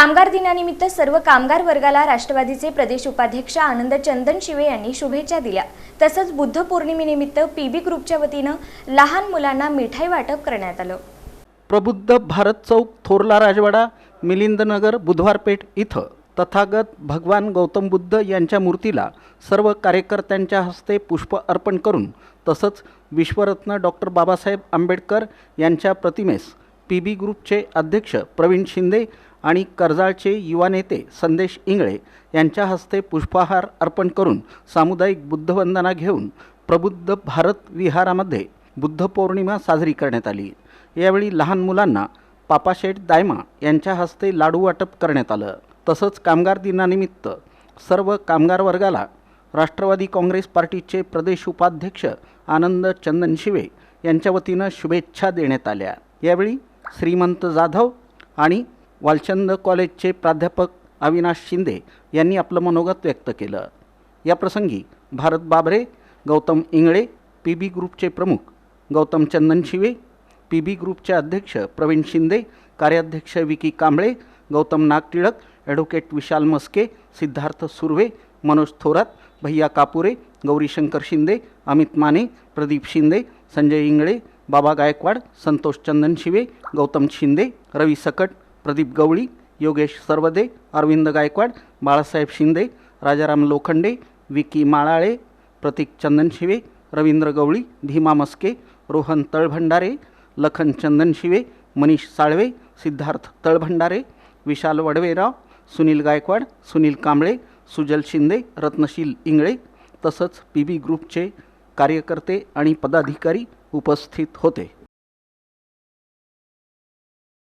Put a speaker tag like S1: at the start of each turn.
S1: कामगार दिनानिमित्त सर्व कामगार वर्गाला राष्ट्रवादीचे प्रदेश उपाध्यक्ष आनंद चंदनशिवे यांनी शुभेच्छा दिल्या। तसंच बुद्ध पौर्णिमेनिमित्त पीबी ग्रुपच्या वतीनं लहान मुलांना मिठाई वाटप करण्यात आलं।
S2: प्रबुद्ध भारत चौक, थोरला राजवाडा, मिलिंदनगर, बुधवारपेठ इथं तथागत भगवान गौतम बुद्ध यांच्या मूर्तीला सर्व कार्यकर्त्यांच्या हस्ते पुष्प अर्पण करून तसंच विश्वरत्न डॉक्टर बाबासाहेब आंबेडकर यांच्या प्रतिमेस पीबी ग्रुपचे अध्यक्ष प्रवीण शिंदे आणि कर्जाळचे युवा नेते संदेश इंगळे यांच्या हस्ते पुष्पहार अर्पण करून सामुदायिक बुद्धवंदना घेऊन प्रबुद्ध भारत विहारामध्ये बुद्ध पौर्णिमा साजरी करण्यात आली। यावेळी लहान मुलांना पापाशेठ दायमा यांच्या हस्ते लाडू वाटप करण्यात आलं। तसंच कामगार दिनानिमित्त सर्व कामगार वर्गाला राष्ट्रवादी काँग्रेस पार्टीचे प्रदेश उपाध्यक्ष आनंद चंदनशिवे यांच्या वतीनं शुभेच्छा देण्यात आल्या। यावेळी श्रीमंत जाधव आणि वालचंद कॉलेजचे प्राध्यापक अविनाश शिंदे यांनी आपलं मनोगत व्यक्त केलं। या प्रसंगी भारत बाबरे, गौतम इंगळे, पीबी ग्रुपचे प्रमुख गौतम चंदनशिवे, पीबी ग्रुपचे अध्यक्ष प्रवीण शिंदे, कार्याध्यक्ष विकी कांबळे, गौतम नागटिळक, ॲडव्होकेट विशाल मस्के, सिद्धार्थ सुर्वे, मनोज थोरात, भैया कापुरे, गौरीशंकर शिंदे, अमित माने, प्रदीप शिंदे, संजय इंगळे, बाबा गायकवाड, संतोष चंदनशिवे, गौतम शिंदे, रवी सकट, प्रदीप गवळी, योगेश सरवदे, अरविंद गायकवाड, बाळासाहेब शिंदे, राजाराम लोखंडे, विकी माळाळे, प्रतीक चंदनशिवे, रवींद्र गवळी, भीमा मस्के, रोहन तळभंडारे, लखन चंदनशिवे, मनीष साळवे, सिद्धार्थ तळभंडारे, विशाल वडवेराव, सुनील गायकवाड, सुनील कांबळे, सुजल शिंदे, रत्नशील इंगळे तसंच पीबी ग्रुपचे कार्यकर्ते आणि पदाधिकारी उपस्थित होते।